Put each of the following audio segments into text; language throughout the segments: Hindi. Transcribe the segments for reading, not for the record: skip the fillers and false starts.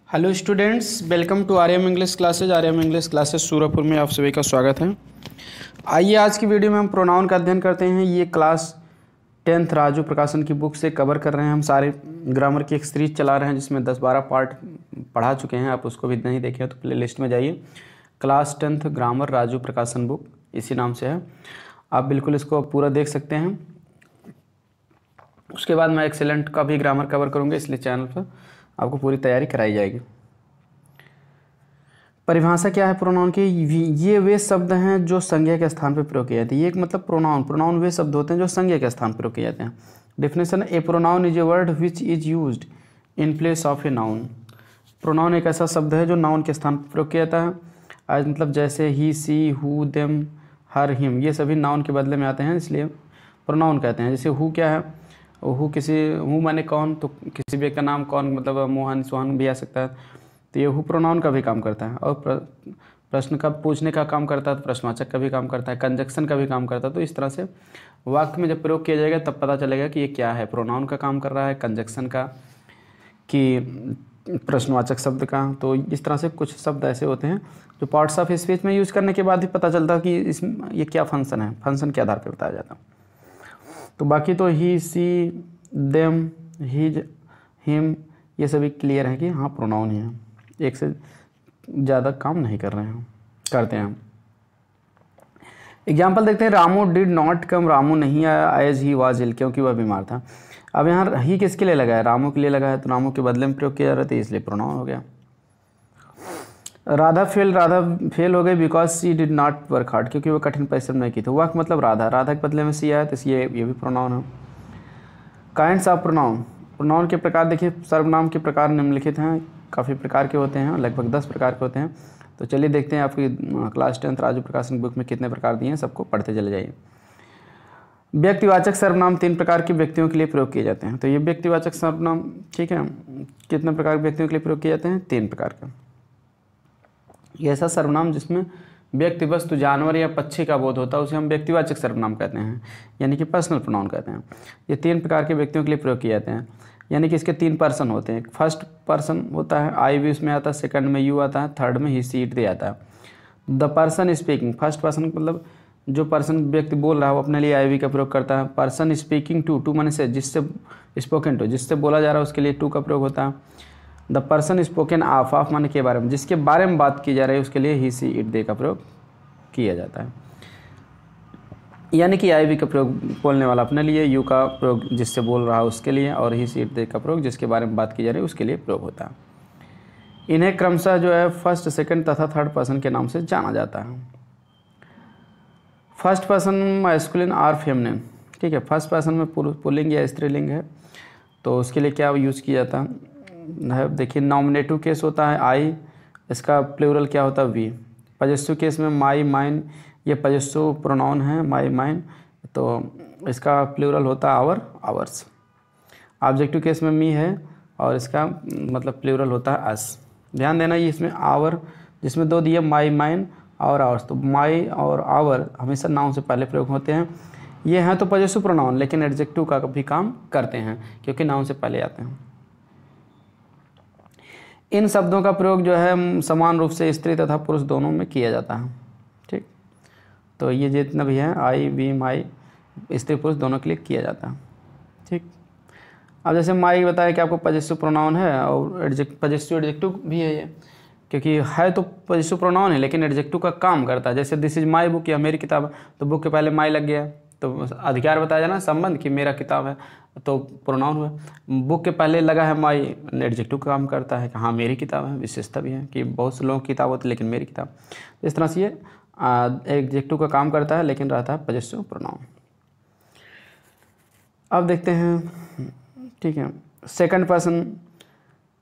Hello students, welcome to Aryam English classes. Aryam English classes Surajpur में आप सभी का स्वागत है। आइए आज की वीडियो में हम प्रोनाउन का अध्ययन करते हैं। ये क्लास 10th राजू प्रकाशन की बुक से कवर कर रहे हैं। हम सारे ग्रामर की एक सीरीज चला रहे हैं जिसमें 10-12 पार्ट पढ़ा चुके हैं। आप उसको भी नहीं देखे हैं तो प्ले लिस्ट में जाइए। क्लास 10th ग्रामर राजू प्रकाशन बुक इसी नाम से है, आप बिल्कुल इसको पूरा देख सकते हैं। उसके बाद मैं एक्सेलेंट का भी ग्रामर कवर करूँगा, इसलिए चैनल पर आपको पूरी तैयारी कराई जाएगी। परिभाषा क्या है प्रोनाउन की? ये वे शब्द हैं जो संज्ञा के स्थान पर प्रयोग किए जाते हैं। ये एक मतलब प्रोनाउन वे शब्द होते हैं जो संज्ञा के स्थान पर प्रयोग किए जाते हैं। Definition: A pronoun is a word which is used in place of a noun. Pronoun एक ऐसा शब्द है जो नाउन के स्थान पर प्रयोग किया जाता है। आज मतलब जैसे ही, सी, हु, देम, हर, हिम, ये सभी नाउन के बदले में आते हैं, इसलिए प्रोनाउन कहते हैं। जैसे हु क्या है? हु माने कौन, तो किसी व्यक्ति का नाम कौन मतलब मोहन, सोहन भी आ सकता है, तो ये हु प्रोनाउन का भी काम करता है। और प्रश्न का पूछने का काम करता है तो प्रश्नवाचक का भी काम करता है, कंजक्शन का भी काम करता है। तो इस तरह से वाक्य में जब प्रयोग किया जाएगा तब पता चलेगा कि ये क्या है, प्रोनाउन का काम कर रहा है, कंजक्शन का, कि प्रश्नवाचक शब्द का। तो इस तरह से कुछ शब्द ऐसे होते हैं जो पार्ट्स ऑफ स्पीच में यूज़ करने के बाद ही पता चलता है कि इसमें ये क्या फंक्शन है, फंक्शन के आधार पर बताया जाता है। तो बाकी तो ही, सी, देम, हिज, हिम, ये सभी क्लियर है कि हाँ प्रोनाउन ही है, एक से ज़्यादा काम नहीं करते हैं। एग्जाम्पल देखते हैं। Ramu did not come, Ramu नहीं आया एज ही वाज इल, क्योंकि वह बीमार था। अब यहाँ ही किसके लिए लगा है? रामू के लिए लगा है, तो रामू के बदले में प्रयोग किया जा रहा था, इसलिए प्रोनाउन हो गया। राधा फेल हो गई because she did not work hard, क्योंकि वो कठिन परिश्रम नहीं की थी। वह मतलब राधा के बदले में सी आया, तो इसलिए ये भी प्रोनाउन है। काइंड्स ऑफ प्रोनाउन के प्रकार देखिए। सर्वनाम के प्रकार निम्नलिखित हैं, काफ़ी प्रकार के होते हैं, लगभग 10 प्रकार के होते हैं। तो चलिए देखते हैं आपकी क्लास 10th राजू प्रकाशन बुक में कितने प्रकार दिए हैं, सबको पढ़ते चले जाइए। व्यक्तिवाचक सर्वनाम 3 प्रकार के व्यक्तियों के लिए प्रयोग किए जाते हैं। तो ये व्यक्तिवाचक सर्वनाम, ठीक है, कितने प्रकार के व्यक्तियों के लिए प्रयोग किए जाते हैं? 3 प्रकार का। ये ऐसा सर्वनाम जिसमें व्यक्ति, वस्तु, जानवर या पक्षी का बोध होता है उसे हम व्यक्तिवाचक सर्वनाम कहते हैं, यानी कि पर्सनल प्रोनाउन कहते हैं। ये 3 प्रकार के व्यक्तियों के लिए प्रयोग किए जाते हैं, यानी कि इसके 3 पर्सन होते हैं। फर्स्ट पर्सन होता है, आई भी उसमें आता है, सेकंड में यू आता है, थर्ड में ही, सी, इट दे आता है। The person speaking, first person मतलब जो पर्सन व्यक्ति बोल रहा है वो अपने लिए आई वी का प्रयोग करता है। पर्सन स्पीकिंग टू माने से, जिससे स्पोकन टू, जिससे बोला जा रहा है उसके लिए टू का प्रयोग होता है। द पर्सन स्पोकन ऑफ माने के बारे में, जिसके बारे में बात की जा रही है उसके लिए ही, सी, इट दे का प्रयोग किया जाता है। यानी कि आई वी का प्रयोग बोलने वाला अपने लिए, यू का प्रयोग जिससे बोल रहा है उसके लिए, और ही, सी, इट दे का प्रयोग जिसके बारे में बात की जा रही है उसके लिए प्रयोग होता है। इन्हें क्रमशः जो है फर्स्ट, सेकंड तथा थर्ड पर्सन के नाम से जाना जाता है। फर्स्ट पर्सन मैस्कुलिन और फेमिनिन, ठीक है। फर्स्ट पर्सन में पुल्लिंग या स्त्रीलिंग है, तो उसके लिए क्या यूज़ किया जाता है? देखिए, नॉमिनेटिव केस होता है आई, इसका प्लूरल क्या होता है? वी। पजेसिव केस में माई, माइन, ये पजेसिव प्रोनाउन है, माई, माइन, तो इसका प्लूरल होता है आवर, आवर्स। ऑब्जेक्टिव केस में मी है और इसका मतलब प्लूरल होता है अस। ध्यान देना, ये इसमें आवर जिसमें 2 दिए, माई, माइन और आवर्स, तो माई और आवर हमेशा नाउन से पहले प्रयोग होते हैं। ये हैं तो पजेसिव प्रोनाउन, लेकिन एडजेक्टिव का भी काम करते हैं क्योंकि नाउन से पहले आते हैं। इन शब्दों का प्रयोग जो है समान रूप से स्त्री तथा पुरुष दोनों में किया जाता है, ठीक। तो ये जितना भी है आई, वी, माई, स्त्री पुरुष दोनों के लिए किया जाता है, ठीक। अब जैसे माई बताया कि आपको पजेसिव प्रोनाउन है और पजेसिव एडजेक्टिव भी है ये, क्योंकि है तो पजेसिव प्रोनाउन है लेकिन एडजेक्टिव का काम करता है। जैसे दिस इज माई बुक, या मेरी किताब, तो बुक के पहले माई लग गया, तो अधिकार बताया जाना, संबंध कि मेरा किताब है, तो प्रोनाउन हुआ। बुक के पहले लगा है माई, एडजेक्टिव का काम करता है कि हाँ मेरी किताब है। विशेषता भी है कि बहुत से लोगों की किताब होती है लेकिन मेरी किताब, इस तरह से ये एडजेक्टिव का काम करता है लेकिन रहता है पजेसिव प्रोनाउन। अब देखते हैं, ठीक है, सेकंड पर्सन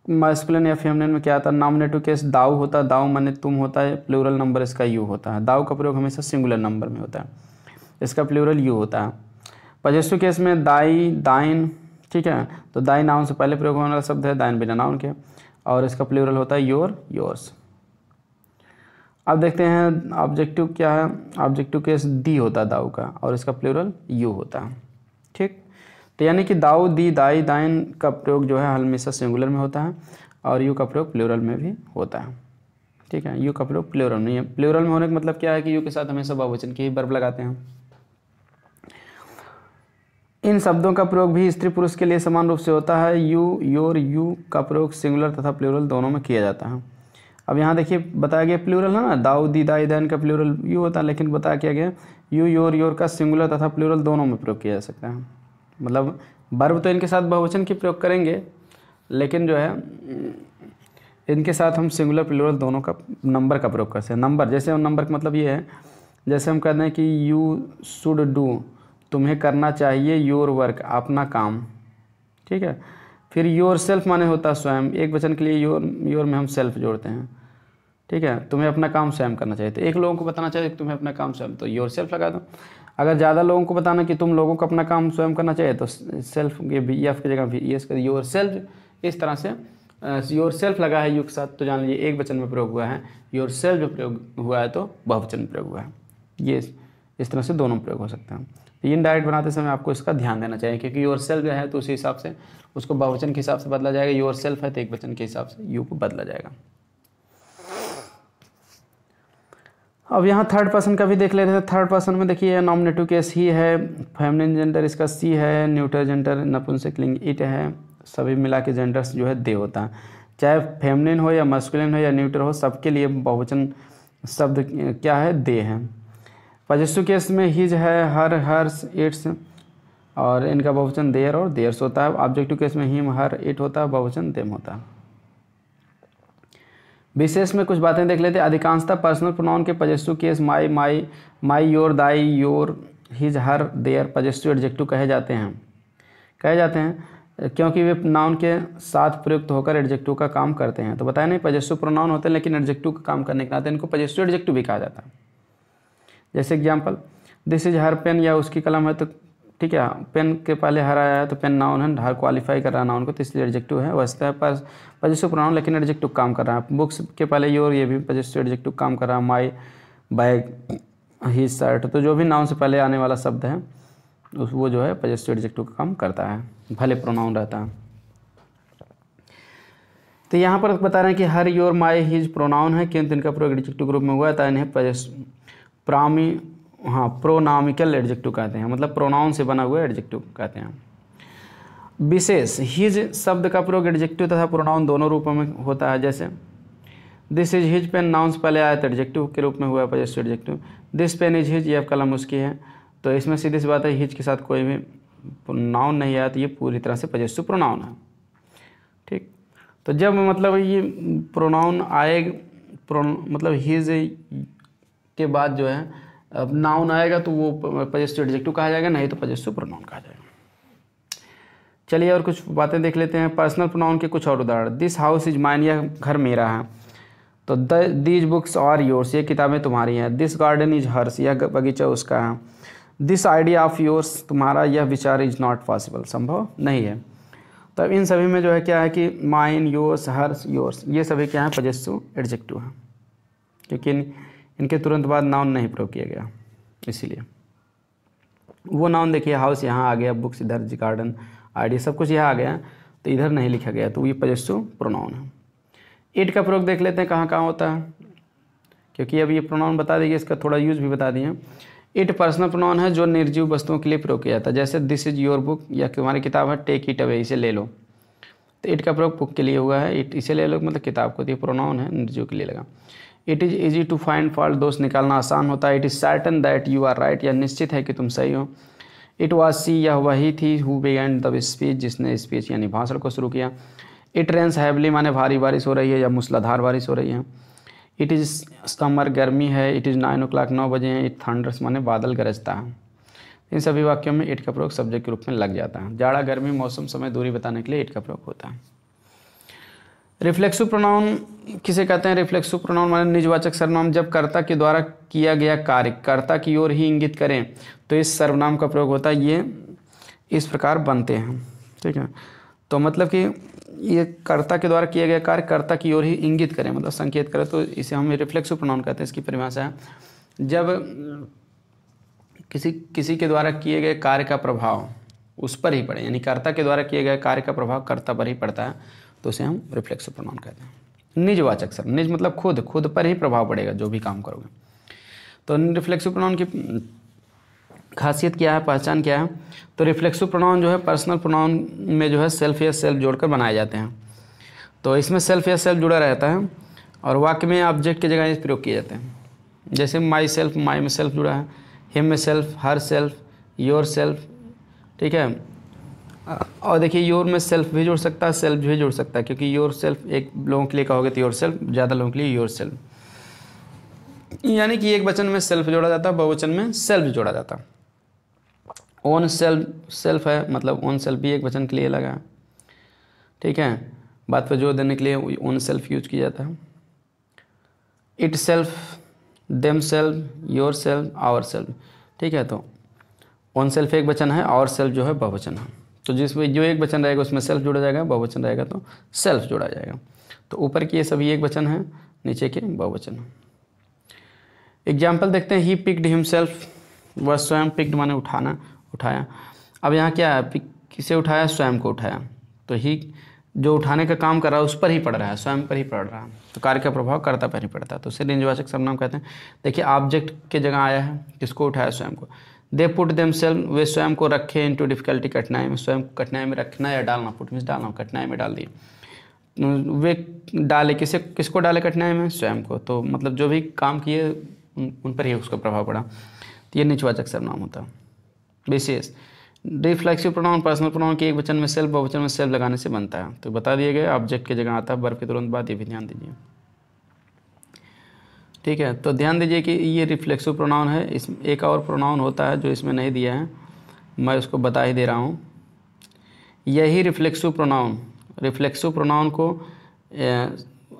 मैस्कुलिन या फेमिनिन में क्या आता है? नॉमिनेटिव केस दाऊ होता है, दाऊ माने तुम होता है, प्लूरल नंबर इसका यू होता है। दाऊ का प्रयोग हमेशा सिंगुलर नंबर में होता है, इसका प्लूरल यू होता है। पजेसिव केस में दाई, दाइन, ठीक है, तो दाई नाउन से पहले प्रयोग होने वाला शब्द है, दाइन बिना नाउन के, और इसका प्लूरल होता है योर, योर्स। अब देखते हैं ऑब्जेक्टिव क्या है। ऑब्जेक्टिव केस दी होता है दाऊ का, और इसका प्लूरल यू होता है, ठीक। तो यानी कि दाऊ, दी, दाई, दाइन का प्रयोग जो है हमेशा सिंगुलर में होता है, और यू का प्रयोग प्लूरल में भी होता है। ठीक है, यू का प्रयोग प्लूरल नहीं है। प्लूरल में होने का मतलब क्या है कि यू के साथ हमेशा बहुवचन के ही वर्ब लगाते हैं। इन शब्दों का प्रयोग भी स्त्री पुरुष के लिए समान रूप से होता है। यू, योर, यू का प्रयोग सिंगुलर तथा प्लूरल दोनों में किया जाता है। अब यहाँ देखिए बताया गया प्लूरल है ना, दाऊ, दी, दाई, दैन का प्लूरल यू होता है, लेकिन बताया क्या गया यू, योर, योर का सिंगुलर तथा प्लूरल दोनों में प्रयोग किया जा सकता है। मतलब वर्ब तो इनके साथ बहुवचन की प्रयोग करेंगे, लेकिन जो है इनके साथ हम सिंगुलर प्लूरल दोनों का नंबर का प्रयोग करते हैं। नंबर, जैसे नंबर का मतलब ये है, जैसे हम कहते हैं कि यू शुड डू, तुम्हें करना चाहिए, योर वर्क, अपना काम। ठीक है, फिर योर सेल्फ माने होता है स्वयं, एक वचन के लिए योर में हम सेल्फ जोड़ते हैं। ठीक है, तुम्हें अपना काम स्वयं करना चाहिए, तो एक लोगों को बताना चाहिए कि तुम्हें अपना काम स्वयं, तो योर सेल्फ लगा दो। अगर ज़्यादा लोगों को बताना कि तुम लोगों को अपना काम स्वयं करना चाहिए, तो सेल्फ ये भी एफ की जगह भी एस कर योर सेल्फ। इस तरह से योर सेल्फ लगा है यू के साथ, तो जान लीजिए एक वचन में प्रयोग हुआ है। योर सेल्फ जो प्रयोग हुआ है तो बहुवचन में प्रयोग हुआ है। ये इस तरह से दोनों प्रयोग हो सकते हैं। इनडायरेक्ट बनाते समय आपको इसका ध्यान देना चाहिए, क्योंकि योर सेल्फ जो है तो उसी हिसाब से उसको बहुवचन के हिसाब से बदला जाएगा। योर सेल्फ है तो एक वचन के हिसाब से यू को बदला जाएगा। अब यहाँ थर्ड पर्सन का भी देख लेते हैं। थर्ड पर्सन में देखिए नॉमिनेटिव केस ही है, फेमिनिन जेंडर इसका सी है, न्यूट्रल जेंडर नपुंसकलिंग इट है, सभी मिला के जेंडर्स जो है दे होता है। चाहे फेमिनिन हो या मस्कुलिन हो या न्यूट्रल हो, सबके लिए बहुवचन शब्द क्या है, दे है। पजेसिव केस में हिज है, हर, हर्स, इट्स, और इनका बहुवचन देयर और देयर्स होता है। ऑब्जेक्टिव केस में हिम, हर, इट होता है, बहुवचन देम होता है। विशेष में कुछ बातें देख लेते हैं। अधिकांशतः पर्सनल प्रोनाउन के possessive case my, my, your, thy, your, his, her, their possessive adjective कहे जाते हैं क्योंकि वे नाउन के साथ प्रयुक्त होकर एडजेक्टिव का काम करते हैं। तो बताया नहीं पजेसिव प्रोनाउन होते हैं, लेकिन एडजेक्टिव का काम करने के नाते इनको पजेसिव एडजेक्टिव भी कहा जाता है। जैसे example, this is her pen, या उसकी कलम है, तो ठीक है, पेन के पहले हर आया है तो पेन नाउन है, हर क्वालिफाई कर रहा है नाउन को, तो इसलिए एडजेक्टिव है। वैसे है पजेसिव प्रोनाउन, लेकिन एडजेक्टिव काम कर रहा है। बुक्स के पहले योर, ये भी पजेसिव एडजेक्टिव काम कर रहा है। माई बैग, ही शर्ट, तो जो भी नाउन से पहले आने वाला शब्द है वो जो है पजेसिव एडजेक्टिव का काम करता है, भले प्रोनाउन रहता है। तो यहाँ पर बता रहे हैं कि हर, योर, माई, हिज प्रोनाउन है, किंतु इनका प्रयोग एडजेक्टिव ग्रुप में हुआ है, तो इन्हें प्रोनामिकल एडजेक्टिव कहते हैं, मतलब प्रोनाउन से बना हुआ एडजेक्टिव कहते हैं। विशेष, हिज शब्द का प्रयोग एडजेक्टिव तथा प्रोनाउन दोनों रूपों में होता है। जैसे this is his pen, noun से पहले आया तो एडजेक्टिव के रूप में हुआ है possessive adjective. This pen is his, यह कलम उसकी है, तो इसमें सीधी सी बात है हिज के साथ कोई भी नाउन नहीं आया तो ये पूरी तरह से पजेसिव प्रोनाउन है। ठीक, तो जब मतलब ये प्रोनाउन मतलब हिज के बाद जो है नाउन आएगा तो वो पजेसिव एडजेक्टिव कहा जाएगा, नहीं तो पजेसिव प्रोनाउन कहा जाएगा। चलिए और कुछ बातें देख लेते हैं। पर्सनल प्रोनाउन के कुछ और उदाहरण। दिस हाउस इज माइन, यह घर मेरा है, तो दीज बुक्स आर योर्स, ये किताबें तुम्हारी हैं। दिस गार्डन इज हर्स, यह बगीचा उसका है। दिस आइडिया ऑफ योर्स, तुम्हारा यह विचार इज नॉट पॉसिबल, संभव नहीं है। तो इन सभी में जो है क्या है कि माइन, योर्स, हर्स, योर्स, ये सभी क्या है पजेसिव एडजेक्टिव हैं, क्योंकि इनके तुरंत बाद नाउन नहीं प्रयोग किया गया, इसीलिए। वो नाउन देखिए, हाउस यहाँ आ गया, बुक्स इधर, गार्डन, आइडिया सब कुछ यहाँ आ गया, तो इधर नहीं लिखा गया, तो ये पजेसिव प्रोनाउन है। इट का प्रयोग देख लेते हैं कहाँ कहाँ होता है, क्योंकि अब ये प्रोनाउन बता देंगे, इसका थोड़ा यूज भी बता दिए। इट पर्सनल प्रोनाउन है जो निर्जीव वस्तुओं के लिए प्रयोग किया जाता है। जैसे दिस इज योर बुक, या तुम्हारी किताब है, टेक इट अवे, इसे ले लो, तो इट का प्रयोग बुक के लिए हुआ है। इट, इसे ले लो मतलब किताब को, तो ये प्रोनाउन है, निर्जीव के लिए लगा। It is easy to find fault, दोष निकालना आसान होता है। It is certain that you are right, यह निश्चित है कि तुम सही हो। इट वाज सी, यह वही थी, हु बिगन द स्पीच, जिसने स्पीच यानी भाषण को शुरू किया। इट रेन्स हैवली, माने भारी बारिश हो रही है या मूसलाधार बारिश हो रही है। इट इज़ समर, गर्मी है। इट इज़ 9 o'clock, 9 बजे हैं। इट थंडर्स, माने बादल गरजता है। इन सभी वाक्यों में इट का प्रयोग सब्जेक्ट के रूप में लग जाता है। जाड़ा, गर्मी, मौसम, समय, दूरी बताने के लिए इट का प्रयोग होता है। रिफ्लेक्सिव प्रोनाउन किसे कहते हैं? रिफ्लेक्सिव प्रोनाउन माने निजवाचक सर्वनाम जब कर्ता के द्वारा किया गया कार्य कर्ता की ओर ही इंगित करें तो इस सर्वनाम का प्रयोग होता है। ये इस प्रकार बनते हैं, ठीक है। तो मतलब कि ये कर्ता के द्वारा किया गया कार्य कर्ता की ओर ही इंगित करें, मतलब संकेत करें, तो इसे हम रिफ्लेक्सिव प्रोनाउन कहते हैं। इसकी परिभाषा है, जब किसी के द्वारा किए गए कार्य का प्रभाव उस पर ही पड़े, यानी कर्ता के द्वारा किए गए कार्य का प्रभाव कर्ता पर ही पड़ता है, तो उसे हम रिफ्लेक्सिव प्रोनाउन कहते हैं। निजवाचक सर्वनाम, निज मतलब खुद पर ही प्रभाव पड़ेगा जो भी काम करोगे। तो रिफ्लेक्सिव प्रोनाउन की खासियत क्या है, पहचान क्या है? तो रिफ्लेक्सिव प्रोनाउन जो है पर्सनल प्रोनाउन में जो है सेल्फ या सेल्फ जोड़कर बनाए जाते हैं। तो इसमें सेल्फ या सेल्फ जुड़ा रहता है और वाक्य में ऑब्जेक्ट की जगह प्रयोग किए जाते हैं। जैसे माई सेल्फ, माई में सेल्फ जुड़ा है, हिम में self, her self, your self, ठीक है। और देखिए योर में सेल्फ भी जुड़ सकता है, सेल्फ भी जुड़ सकता है, क्योंकि योर सेल्फ एक लोगों के लिए कहोगे तो योर सेल्फ, ज़्यादा लोगों के लिए योर सेल्फ, यानी कि एक वचन में सेल्फ जोड़ा जाता है, बहुवचन में सेल्फ जोड़ा जाता है। ओन सेल्फ, सेल्फ है मतलब ओन सेल्फ भी एक वचन के लिए लगा, ठीक है। बात पर जोर देने के लिए ओन सेल्फ यूज किया जाता है। Itself, themself, yourself, ourself, ठीक है। तो ओन सेल्फ एक वचन है, आवर सेल्फ जो है बहुवचन है। तो जिसमें जो एक वचन रहेगा उसमें सेल्फ जोड़ा जाएगा, बहुवचन रहेगा तो सेल्फ जोड़ा जाएगा। तो ऊपर की ये सभी एक वचन है, नीचे के बहुवचन है। एग्जाम्पल देखते हैं। ही पिक्ड हिमसेल्फ, वह स्वयं, पिक्ड माने उठाना, उठाया। अब यहाँ क्या है, पिक किसे उठाया, स्वयं को उठाया। तो ही जो उठाने का काम कर रहा है उस पर ही पड़ रहा है, स्वयं पर ही पड़ रहा है, तो कार्य का प्रभाव कर्ता पर ही पड़ता है, तो उसे निजवाचक सर्वनाम कहते हैं। देखिए ऑब्जेक्ट के जगह आया है, किसको उठाया, स्वयं को। दे पुट देमसेल्फ, वे स्वयं को रखे इनटू डिफिकल्टी, कठिनाई में, स्वयं कठिनाई में रखना या डालना, पुट मीन्स डालना, कठिनाई में डाल दिए। वे डाले, किसको डाले कठिनाई में, स्वयं को। तो मतलब जो भी काम किए उन पर ही उसका प्रभाव पड़ा, तो ये निजवाचक सर्वनाम होता है। विशेष रिफ्लेक्सिव प्रोनाउन पर्सनल प्रोनाउन के एक वचन में सेल्फ, बहुवचन में सेल्फ लगाने से बनता है। तो बता दिए गए, ऑब्जेक्ट की जगह आता है, वर्ब के तुरंत बाद, ये भी ध्यान दीजिए, ठीक है। तो ध्यान दीजिए कि ये रिफ्लेक्सिव प्रोनाउन है। इस एक और प्रोनाउन होता है जो इसमें नहीं दिया है, मैं उसको बता ही दे रहा हूँ। यही रिफ्लेक्सिव प्रोनाउन को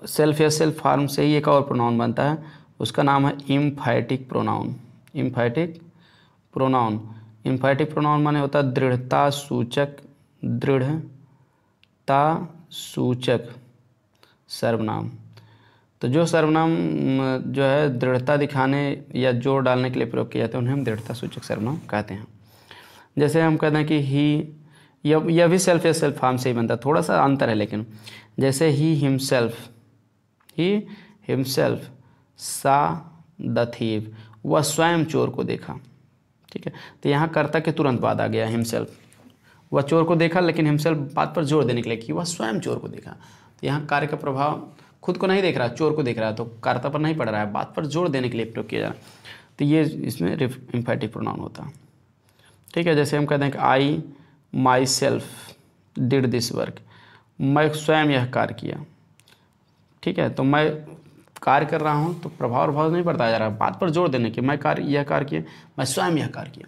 सेल्फ या सेल्फ फॉर्म से ही एक और प्रोनाउन बनता है, उसका नाम है इम्फैटिक प्रोनाउन। इम्फैटिक प्रोनाउन माने होता है दृढ़ता सूचक, दृढ़ता सूचक सर्वनाम। तो जो सर्वनाम जो है दृढ़ता दिखाने या जोर डालने के लिए प्रयोग किए जाते हैं उन्हें हम दृढ़ता सूचक सर्वनाम कहते हैं। जैसे हम कहते हैं कि ही, यह भी सेल्फ या सेल्फ फॉर्म से ही बनता है, थोड़ा सा अंतर है लेकिन। जैसे ही हिमसेल्फ सा द थीव, वह स्वयं चोर को देखा, ठीक है। तो यहाँ कर्ता के तुरंत बाद आ गया हिमसेल्फ, वह चोर को देखा, लेकिन हिमसेल्फ बात पर जोर देने के लिए कि वह स्वयं चोर को देखा। तो यहाँ कार्य का प्रभाव खुद को नहीं देख रहा, चोर को देख रहा है, तो कर्ता पर नहीं पड़ रहा है, बात पर जोर देने के लिए प्रयोग किया जा रहा है। तो ये इसमें इम्फैटिक प्रोनाउन होता है, ठीक है। जैसे हम कहते हैं कि I myself did this work, मैं स्वयं यह कार्य किया, ठीक है। तो मैं कार्य कर रहा हूँ तो प्रभाव नहीं पड़ता जा रहा है, बात पर जोर देने की, मैं यह कार्य किया, मैं स्वयं यह कार्य किया,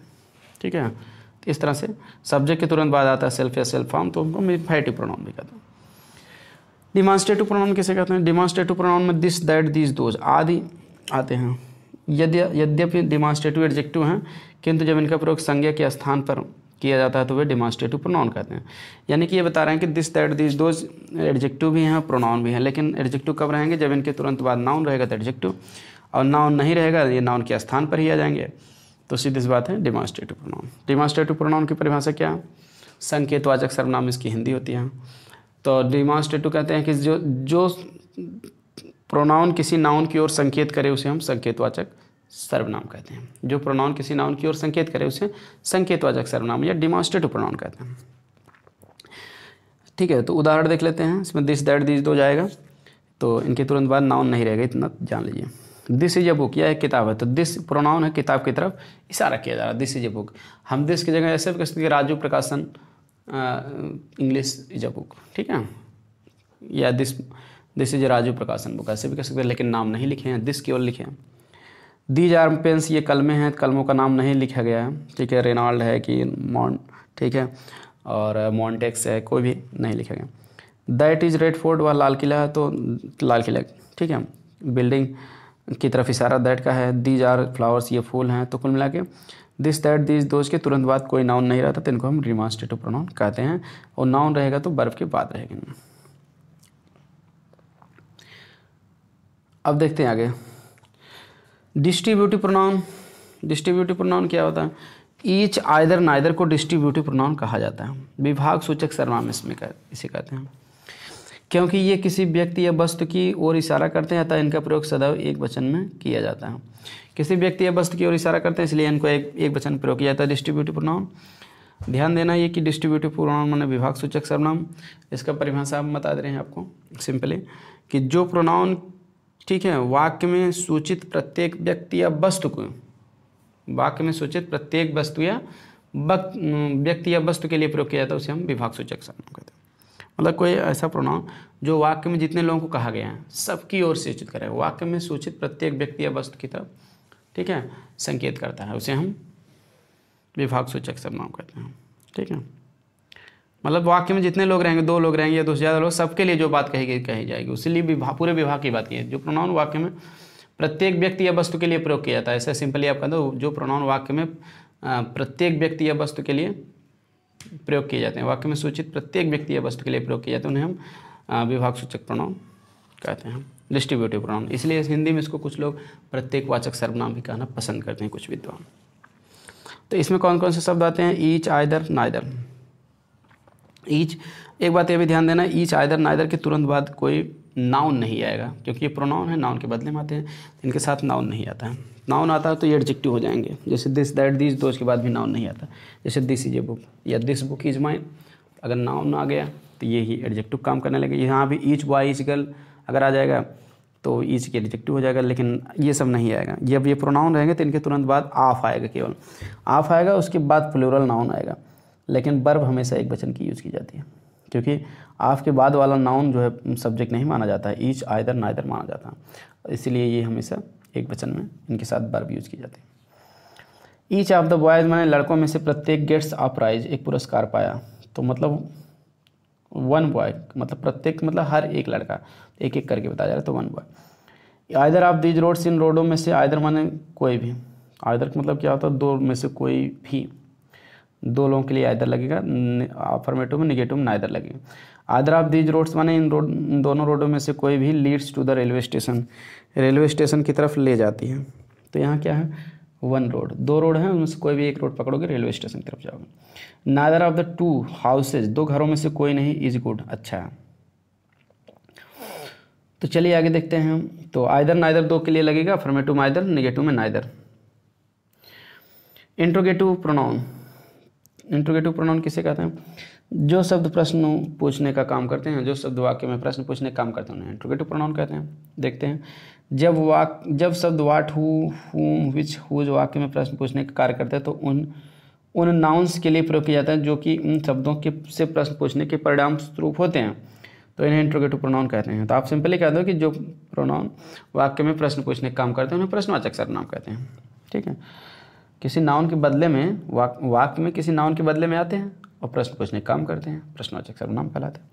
ठीक है। तो इस तरह से सब्जेक्ट के तुरंत बाद आता है सेल्फ या सेल्फ फॉर्म, तो उनको इम्फैटिक प्रोनाउन भी कहते हैं। डिमॉन्स्ट्रेटिव प्रोनाउन किसे कहते हैं? डिमॉन्स्ट्रेटिव प्रोनाउन में दिस, दैट, दीज, दोज आदि आते हैं। यद्यपि डिमॉन्स्ट्रेटिव एडजेक्टिव हैं, किंतु जब इनका प्रयोग संज्ञा के स्थान पर किया जाता है तो वे डिमॉन्स्ट्रेटिव प्रोनाउन कहते हैं। यानी कि ये बता रहे हैं कि this, that, these, those adjective भी हैं, प्रोनाउन भी हैं, लेकिन एडजेक्टिव कब रहेंगे? जब इनके तुरंत बाद नाउन रहेगा तो एडजेक्टिव, और नाउन नहीं रहेगा ये नाउन के स्थान पर ही आ जाएंगे। तो सीधी सी बात है डिमॉन्स्ट्रेटिव प्रोनाउन। डिमॉन्स्ट्रेटिव प्रोनाउन की परिभाषा क्या है? संकेतवाचक सर्वनाम इसकी हिंदी होती है। तो डिमॉन्स्ट्रेटिव कहते हैं कि जो प्रोनाउन किसी नाउन की ओर संकेत करे उसे हम संकेतवाचक सर्वनाम कहते हैं। जो प्रोनाउन किसी नाउन की ओर संकेत करे उसे संकेतवाचक सर्वनाम या डिमॉन्स्ट्रेटिव प्रोनाउन कहते हैं। ठीक है, तो उदाहरण देख लेते हैं। इसमें दिस, दैट, दीज, दो जाएगा तो इनके तुरंत बाद नाउन नहीं रहेगा, इतना जान लीजिए। दिस इज ए बुक, यह एक किताब है, तो दिस प्रोनाउन है, किताब की तरफ इशारा किया जा रहा है, दिस इज ए बुक। हम दिस की जगह ऐसे भी कह सकते हैं राजू प्रकाशन इंग्लिश इज ए बुक, ठीक है, या दिस इज राजू प्रकाशन बुक, ऐसे भी कह सकते हैं, लेकिन नाम नहीं लिखे हैं, दिस केवल लिखे हैं। दीज आर पेन्स, ये कलमें हैं, कलमों का नाम नहीं लिखा गया है, ठीक है, रेनाल्ड है कि ठीक है, और मॉन्टेक्स है, कोई भी नहीं लिखा गया। दैट इज़ रेड फोर्ट, वह लाल किला है, तो लाल किला, ठीक है, बिल्डिंग की तरफ इशारा दैट का है। दीज आर फ्लावर्स, ये फूल हैं। तो कुल मिला के दिस, दैट, दीज, दोज के तुरंत बाद कोई नाउन नहीं रहता तो इनको हम डिमॉन्स्ट्रेटिव प्रोनाउन कहते हैं, और नाउन रहेगा तो वर्ब के बाद रहेगा। अब देखते हैं आगे डिस्ट्रीब्यूटिव प्रोनाउन। डिस्ट्रीब्यूटिव प्रोनाउन क्या होता है? ईच, आइदर, नाइदर को डिस्ट्रीब्यूटिव प्रोनाउन कहा जाता है। विभाग सूचक सर्वनाम इसमें इसे कहते हैं। क्योंकि ये किसी व्यक्ति या वस्तु की ओर इशारा करते हैं, अतः इनका प्रयोग सदैव एक वचन में किया जाता है। किसी व्यक्ति या वस्तु की ओर इशारा करते हैं, इसलिए इनको एक वचन में प्रयोग किया जाता है। डिस्ट्रीब्यूटिव प्रोनाउन, ध्यान देना ये कि डिस्ट्रीब्यूटिव प्रोनाउन माने विभाग सूचक सर्वनाम। इसका परिभाषा हम बता दे रहे हैं आपको सिंपली, कि जो प्रोनाउन, ठीक है, वाक्य में सूचित प्रत्येक व्यक्ति या वस्तु को, वाक्य में सूचित प्रत्येक वस्तु या व्यक्ति या वस्तु के लिए प्रयोग किया जाता है, उसे हम विभाग सूचक सर्वनाम कहते हैं। मतलब कोई ऐसा प्रोनाउन जो वाक्य में जितने लोगों को कहा गया है सबकी ओर से सूचित करे, वाक्य में सूचित प्रत्येक व्यक्ति या वस्तु की तरफ, ठीक है, संकेत करता है, उसे हम विभाग सूचक सर्वनाम कहते हैं। ठीक है, मतलब वाक्य में जितने लोग रहेंगे, 2 लोग रहेंगे या 2 से ज़्यादा लोग, सबके लिए जो बात कही जाएगी, उसलिए पूरे विभाग की बात की है। जो प्रोनाउन वाक्य में प्रत्येक व्यक्ति या वस्तु के लिए प्रयोग किया जाता है, ऐसा सिंपली आप कह दो, जो प्रोनाउन वाक्य में प्रत्येक व्यक्ति या वस्तु के लिए प्रयोग किए जाते हैं, वाक्य में सूचित प्रत्येक व्यक्ति या वस्तु के लिए प्रयोग किए जाते हैं, उन्हें हम विभाग सूचक प्रोनाउन कहते हैं, डिस्ट्रीब्यूटिव प्रोनाउन। इसलिए हिंदी में इसको कुछ लोग प्रत्येकवाचक सर्वनाम भी कहना पसंद करते हैं, कुछ विद्वान। तो इसमें कौन कौन से शब्द आते हैं? Each, either, neither. ईच, एक बात ये भी ध्यान देना, ईच, आइदर, नाइदर के तुरंत बाद कोई नाउन नहीं आएगा, क्योंकि ये प्रोनाउन है, नाउन के बदले में आते हैं, इनके साथ नाउन नहीं आता है। नाउन आता है तो ये एडजेक्टिव हो जाएंगे, जैसे दिस, दैट, दिस, दो, के बाद भी नाउन नहीं आता। जैसे दिस इज ए बुक या दिस बुक इज माइन, अगर नाउन आ गया तो ये ही एडजेक्टिव काम करने लगे। यहाँ भी ईच बॉय, ईच गर्ल अगर आ जाएगा तो ईच के एडजेक्टिव हो जाएगा, लेकिन ये सब नहीं आएगा। जब ये प्रोनाउन रहेंगे तो इनके तुरंत बाद ऑफ आएगा, केवल ऑफ आएगा, उसके बाद प्लूरल नाउन आएगा, लेकिन वर्ब हमेशा एक वचन की यूज़ की जाती है, क्योंकि ऑफ के बाद वाला नाउन जो है सब्जेक्ट नहीं माना जाता है, ईच, आइदर, नाइदर माना जाता है, इसलिए ये हमेशा एक वचन में इनके साथ वर्ब यूज़ की जाती है। ईच ऑफ द बॉयज़ माने लड़कों में से प्रत्येक गेट्स अ प्राइज, एक पुरस्कार पाया, तो मतलब वन बॉय, मतलब प्रत्येक मतलब हर एक लड़का, एक एक करके बताया जा रहा है, तो one boy. Either of these roads, इन रोडों में से, आइदर माने कोई भी, आइदर का मतलब क्या होता है? 2 में से कोई भी, 2 लोगों के लिए आइदर लगेगा, अफर्मेटिव में, निगेटिव में नाइदर लगेगा। आइदर ऑफ दीज रोड्स माने इन दोनों रोडों में से कोई भी, leads to the railway station, railway station की तरफ ले जाती है, तो यहाँ क्या है? 1 रोड, 2 रोड हैं, उनमें से कोई भी एक रोड पकड़ोगे, रेलवे स्टेशन की तरफ जाओगे। नाइदर ऑफ द 2 हाउसेज, 2 घरों में से कोई नहीं, इज गुड, अच्छा है। तो चलिए आगे देखते हैं हम। तो आइदर, नाइदर 2 के लिए लगेगा, अफर्मेटिव में आइदर, निगेटिव में neither. Interrogative pronoun, interrogative pronoun किसे कहते हैं? जो शब्द प्रश्न पूछने का काम करते हैं, जो शब्द वाक्य में प्रश्न पूछने का काम करते हैं, उन्हें इंट्रोगेटिव प्रोनाउन कहते हैं। देखते हैं, जब शब्द वाट, हु, हुम, विच, हुज वाक्य में प्रश्न पूछने का कार्य करते हैं, तो उन नाउन्स के लिए प्रयोग किया जाता है जो कि उन शब्दों के से प्रश्न पूछने के परिणाम स्वरूप होते हैं, तो इन्हें इंट्रोगेटिव प्रोनाउन कहते हैं। तो आप सिंपली कह दो कि जो प्रोनाउन वाक्य में प्रश्न पूछने का काम करते हैं, उन्हें प्रश्नवाचक सर्वनाम कहते हैं। ठीक है, किसी नाउन के बदले में, वाक्य में किसी नाउन के बदले में आते हैं और प्रश्न पूछने का काम करते हैं, प्रश्नवाचक सर्वनाम कहलाते हैं।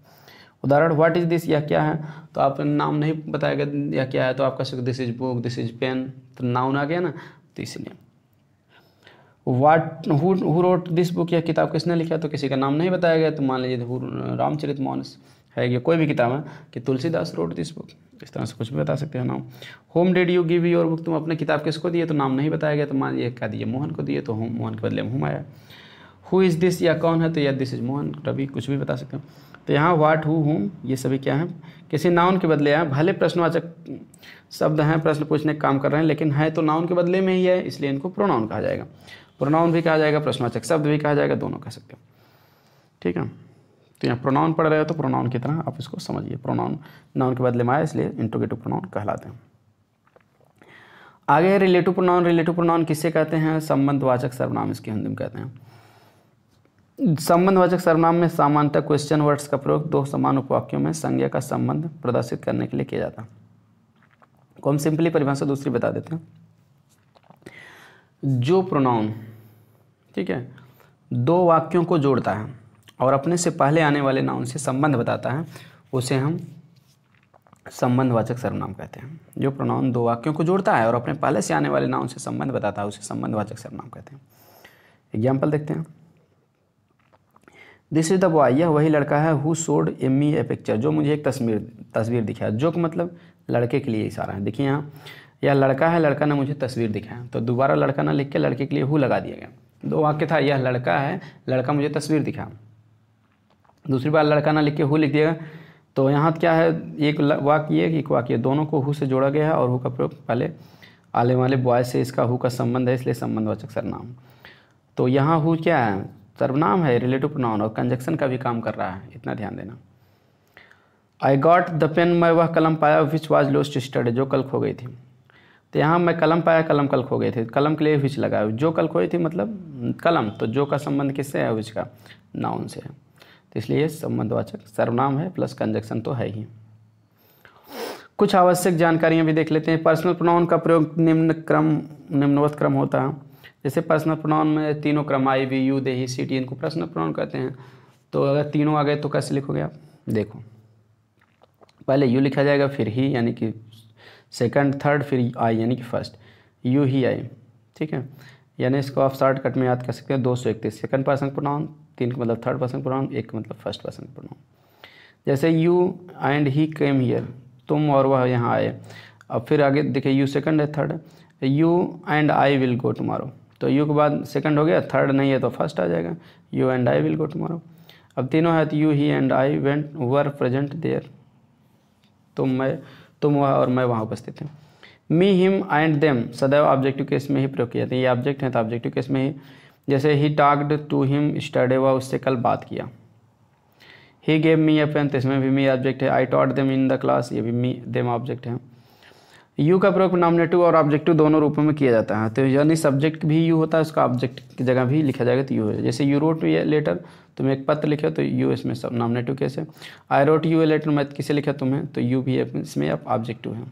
उदाहरण, व्हाट इज दिस, यह क्या है, तो आप नाम नहीं बताएगा यह क्या है, तो आप कह सकते this is book, this is pen, तो नाउन आ गया ना, तो इसलिए। हु रोट दिस बुक, यह किताब किसने लिखा, तो किसी का नाम नहीं बताया गया, तो मान लीजिए रामचरितमानस है, ये कोई भी किताब है कि तुलसीदास रोट दिस बुक, इस तरह से कुछ भी बता सकते हैं नाम। Home did you give your book, तुम अपने किताब किसको दिए, तो नाम नहीं बताया गया, तो मान लीजिए कह दिए मोहन को दिए, तो मोहन के बदले में हुम आया। हु इज़ दिस, या कौन है, तो या दिस इज मोहन, रवि, कुछ भी बता सकते हैं। तो यहाँ व्हाट, हु, हुम, ये सभी क्या है? किसी नाउन के बदले हैं, भले प्रश्नवाचक शब्द हैं, प्रश्न पूछने का काम कर रहे हैं, लेकिन है तो नाउन के बदले में ही है, इसलिए इनको प्रोनाउन कहा जाएगा। प्रोनाउन भी कहा जाएगा, प्रश्नवाचक शब्द भी कहा जाएगा, दोनों कह सकते हैं। ठीक है, तो यहाँ प्रोनाउन पढ़ रहे हो तो प्रोनाउन की तरह आप इसको समझिए, प्रोनाउन नाउन के बदले में आया, इसलिए इंट्रोगेटिव प्रोनाउन कहलाते हैं। आगे है रिलेटिव प्रोनाउन। रिलेटिव प्रोनाउन किससे कहते हैं? संबंधवाचक सर्वनाम इसके हिंदी में कहते हैं। संबंधवाचक सर्वनाम में सामान्यतः क्वेश्चन वर्ड्स का प्रयोग 2 समान उपवाक्यों में संज्ञा का संबंध प्रदर्शित करने के लिए किया जाता है। को हम सिंपली परिभाषा दूसरी बता देते हैं। जो प्रोनाउन, ठीक है, 2 वाक्यों को जोड़ता है और अपने से पहले आने वाले नाउन से संबंध बताता है, उसे हम संबंधवाचक सर्वनाम कहते हैं। जो प्रोनाउन 2 वाक्यों को जोड़ता है और अपने पहले से आने वाले नाउन से संबंध बताता है, उसे संबंधवाचक सर्वनाम कहते हैं। एग्जाम्पल देखते हैं। दिस इज द बॉय, यह वही लड़का है, who showed me A picture, जो मुझे एक तस्वीर दिखाया। जो का मतलब लड़के के लिए इशारा है। देखिए यहाँ, यह लड़का है, लड़का ने मुझे तस्वीर दिखाया, तो दोबारा लड़का ना लिख के लड़के के लिए हु लगा दिया गया। 2 वाक्य था, यह लड़का है, लड़का मुझे तस्वीर दिखाया। दूसरी बार लड़का ना लिख के हु लिख दिया, तो यहाँ क्या है, एक वाक्य एक वाक्य दोनों को हु से जोड़ा गया है और हु का प्रयोग पहले आने वाले बॉय से इसका हु का संबंध है, इसलिए संबंधवाचक सर्वनाम। तो यहाँ हु क्या है, सर्वनाम है, रिलेटिव प्रोनाउन और कंजक्शन का भी काम कर रहा है, इतना ध्यान देना। आई गॉट द पेन, मैं वह कलम पाया विच वाज लॉस्ट यस्टरडे, जो कल खो गई थी। तो यहाँ मैं कलम पाया, कलम कल खो गए थे, कलम के लिए विच लगा, जो कल खोई थी मतलब कलम, तो जो का संबंध किससे है, विच का, नाउन से है, तो इसलिए ये संबंधवाचक सर्वनाम है प्लस कंजक्शन तो है ही। कुछ आवश्यक जानकारियाँ भी देख लेते हैं। पर्सनल प्रोनाउन का प्रयोग निम्नवत क्रम होता है। जैसे पर्सनल प्रोनाउन में तीनों क्रम I, we, you, they, he, she, it, इनको पर्सनल प्रोनाउन कहते हैं। तो अगर तीनों आ गए तो कैसे लिखोगे आप, देखो पहले यू लिखा जाएगा, फिर ही यानी कि सेकंड, थर्ड, फिर आई यानी कि फर्स्ट, यू ही आई, ठीक है। यानी इसको आप शॉर्टकट में याद कर सकते हैं, 231 सेकंड पर्सन प्रोनाउन, 3 का मतलब थर्ड पर्सन प्रोनाउन, 1 का मतलब फर्स्ट पर्सन प्रोनाउन। जैसे you and he came here, तुम और वह यहाँ आए। अब फिर आगे देखिए यू सेकंड है, थर्ड है, you and I will go tomorrow, तो यू के बाद सेकंड हो गया, थर्ड नहीं है तो फर्स्ट आ जाएगा, you and I will go tomorrow. अब तीनों है तो you he and I went were present there, तुम वह और मैं वहाँ उपस्थित थे। मी, हिम एंड देम सदैव ऑब्जेक्टिव केस में ही प्रयोग किया जाता है, ये ऑब्जेक्ट है तो ऑब्जेक्टिव केस में ही। जैसे ही टॉक्ड टू हिम स्टरडे, वह उससे कल बात किया। He gave me a pen, तो इसमें भी मी ऑब्जेक्ट है। I taught them in the class, ये भी मी देम ऑब्जेक्ट है। यू का प्रयोग नॉमिनेटिव और ऑब्जेक्टिव दोनों रूपों में किया जाता है, तो यानी सब्जेक्ट भी यू होता है, उसका ऑब्जेक्ट की जगह भी लिखा जाएगा तो यू है। जैसे यू रोट यू लेटर, तुम एक पत्र लिखे तो यू इसमें सब नॉमिनेटिव केस है। I wrote you a letter, मैं किसे लिखा तुम्हें, तो यू भी इसमें अब ऑब्जेक्टिव है।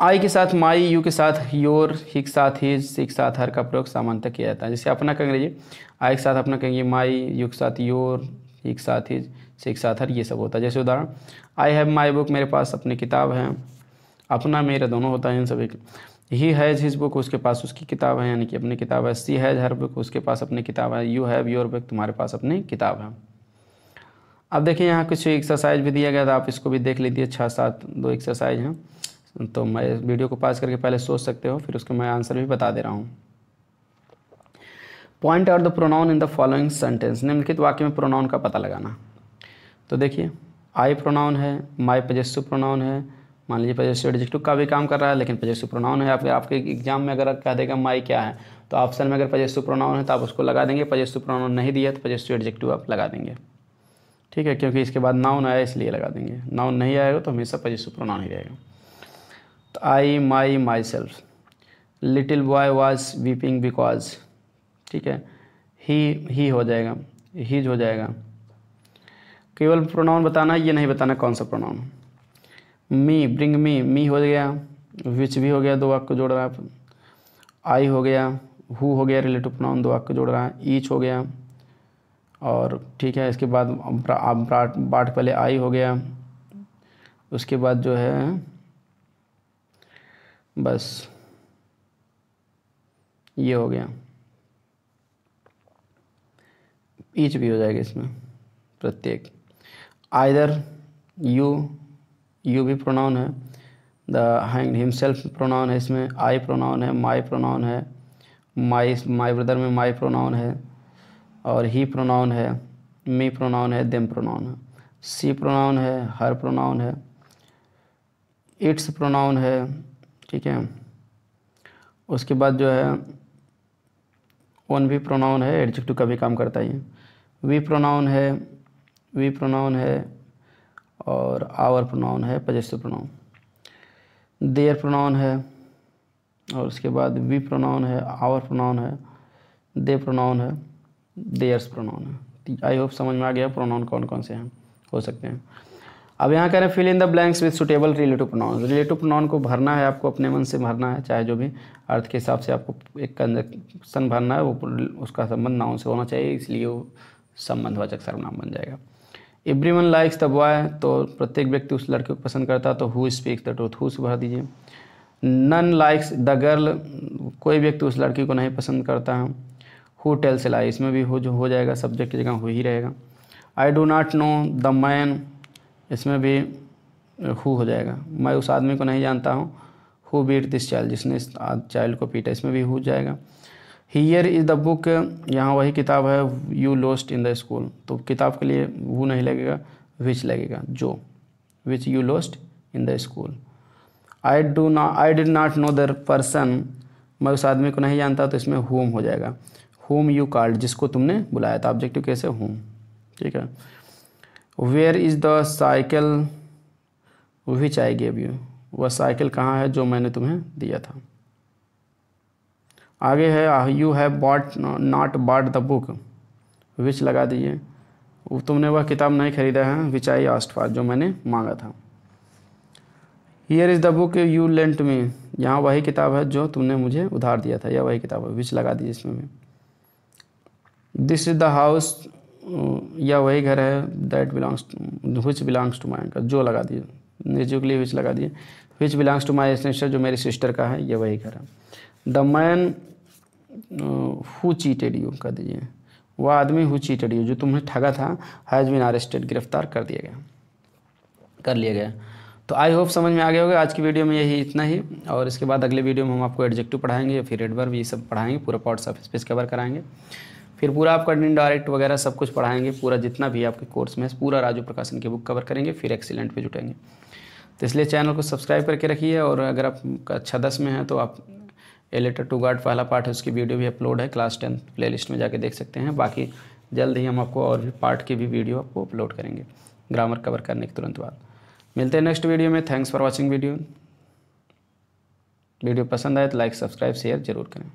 आई के साथ माई, यू के साथ योर, ही के साथ हिज, सी के साथ हर का प्रयोग सामान्यतः किया जाता है। जैसे अपना कहेंगे आई के साथ अपना कहेंगे माई, यू के साथ योर, ही के साथ हिज, सी के साथ हर, ये सब होता है। जैसे उदाहरण, आई हैव माई बुक, मेरे पास अपनी किताब है। अपना मेरा दोनों होता है इन सभी। ही हैज़ हिज बुक, उसके पास उसकी किताब है यानी कि अपनी किताब है। सी हैज़ हर बुक, उसके पास अपनी किताब है। यू हैव योर बुक, तुम्हारे पास अपनी किताब है। अब देखिए यहाँ कुछ एक्सरसाइज भी दिया गया था, आप इसको भी देख लीजिए, 6-7 2 एक्सरसाइज हैं, तो मैं वीडियो को पॉज करके पहले सोच सकते हो, फिर उसके मैं आंसर भी बता दे रहा हूँ। Point out the pronoun in the following sentence, निम्नलिखित वाक्य में प्रोनाउन का पता लगाना। तो देखिए आई प्रोनाउन है, माई पजेसिव प्रोनाउन है, मान लीजिए पजेसिव एडजेक्टिव का भी काम कर रहा है लेकिन पजेसिव प्रोनाउन है। आपके एग्जाम में अगर कह देगा माई क्या है, तो ऑप्शन में अगर पजेसिव प्रोनाउन है तो आप उसको लगा देंगे, पजेसिव प्रोनाउन नहीं दिया तो पजेसिव एडजेक्टिव आप लगा देंगे, ठीक है, क्योंकि इसके बाद नाउन आया इसलिए लगा देंगे। नाउन नहीं आएगा तो हमेशा पजेसिव प्रोनाउन ही रहेगा। तो I, my, myself, little boy was weeping because, ठीक है, ही हो जाएगा, हीज हो जाएगा। केवल प्रोनाउन बताना, ये नहीं बताना कौन सा प्रोनाउन। मी, ब्रिंग मी हो गया, विच भी हो गया, 2 वाक्य को जोड़ रहा है। आई हो गया, हु हो गया, रिलेटिव प्रोनाउन 2 वाक्य को जोड़ रहा है। ईच हो गया, और ठीक है, इसके बाद बाट पहले आई हो गया, उसके बाद जो है बस ये हो गया, ईच भी हो जाएगा इसमें प्रत्येक। आइदर यू भी प्रोनाउन है, द हैंग्ड हिमसेल्फ प्रोनाउन है इसमें, आई प्रोनाउन है, माई प्रोनाउन है, माई ब्रदर में माई प्रोनाउन है, और ही प्रोनाउन है, मी प्रोनाउन है, देम प्रोनाउन है, सी प्रोनाउन है, हर प्रोनाउन है, इट्स प्रोनाउन है, ठीक है। उसके बाद जो है ओन भी प्रोनाउन है, एडजेक्टिव का भी काम करता है। वी प्रोनाउन है, और आवर प्रोनाउन है, पजेसिव प्रोनाउन। देयर प्रोनाउन है, और उसके बाद वी प्रोनाउन है, आवर प्रोनाउन है, दे प्रोनाउन है, देयर्स प्रोनाउन है। आई होप समझ में आ गया प्रोनाउन कौन कौन से हैं, हो सकते हैं। अब यहाँ कह रहे हैं fill in the blanks with suitable relative pronoun. Relative pronoun को भरना है, आपको अपने मन से भरना है, चाहे जो भी अर्थ के हिसाब से आपको एक कंजक्शन भरना है, वो उसका संबंध नाउन से होना चाहिए, इसलिए वो संबंधवाचक सर्वनाम बन जाएगा। एवरीवन लाइक्स द बॉय, तो प्रत्येक व्यक्ति उस लड़के को पसंद करता है, तो who speaks the truth, who से भर दीजिए। नन लाइक्स द गर्ल, कोई व्यक्ति उस लड़की को नहीं पसंद करता है, हु टेल्स ए लाई, इसमें भी हु जो हो जाएगा, सब्जेक्ट की जगह हु ही रहेगा। I do not know the man, इसमें भी हु हो जाएगा, मैं उस आदमी को नहीं जानता हूँ। हु बीट दिस चाइल्ड, जिसने इस चाइल्ड को पीटा, इसमें भी हु जाएगा। हियर इज़ द बुक, यहाँ वही किताब है, you lost in the school, तो किताब के लिए वो नहीं लगेगा, विच लगेगा, जो, which you lost in the school. I did not know the person, मैं उस आदमी को नहीं जानता, तो इसमें होम हो जाएगा, होम यू कॉल्ड, जिसको तुमने बुलाया था, ऑब्जेक्टिव कैसे, होम, ठीक है। Where is the cycle which I gave you, वह साइकिल कहाँ है जो मैंने तुम्हें दिया था। आगे है you have bought not bought the book, which लगा दीजिए, तुमने वह किताब नहीं खरीदा है, विच आई आस्क्ड फॉर, जो मैंने मांगा था। Here is the book you lent me, यहाँ वही किताब है जो तुमने मुझे उधार दिया था, या वही किताब है, विच लगा दीजिए इसमें भी। दिस इज़ द हाउस, या वही घर है, that belongs to, which belongs to my, जो लगा दिए, निर्जीव के लिए विच लगा दिए, which belongs to my sister, जो मेरी सिस्टर का है, ये वही घर है। The man who cheated you कर दीजिए, वह आदमी हु चीटेड यू, जो तुम्हें ठगा था, हैज़ बीन अरेस्टेड, गिरफ्तार कर लिया गया। तो आई होप समझ में आ गया होगा। आज की वीडियो में यही इतना ही, और इसके बाद अगले वीडियो में हम आपको एडजेक्टिव पढ़ाएंगे, फिर एडवर्ब, ये सब पढ़ाएंगे, पूरा पार्ट्स ऑफ स्पीच कवर कराएंगे, फिर पूरा आपका इनडायरेक्ट वगैरह सब कुछ पढ़ाएंगे, पूरा जितना भी आपके कोर्स में पूरा राजू प्रकाशन की बुक कवर करेंगे, फिर एक्सीलेंट पे जुटेंगे। तो इसलिए चैनल को सब्सक्राइब करके रखिए, और अगर आप कक्षा 10 में हैं तो आप ए लेटर टू गॉड पहला पार्ट है, उसकी वीडियो भी अपलोड है, क्लास 10 प्लेलिस्ट में जाके देख सकते हैं। बाकी जल्द ही हम आपको और भी पार्ट की भी वीडियो आपको अपलोड करेंगे ग्रामर कवर करने के तुरंत बाद। मिलते हैं नेक्स्ट वीडियो में। थैंक्स फॉर वॉचिंग वीडियो पसंद आए तो लाइक, सब्सक्राइब, शेयर जरूर करें।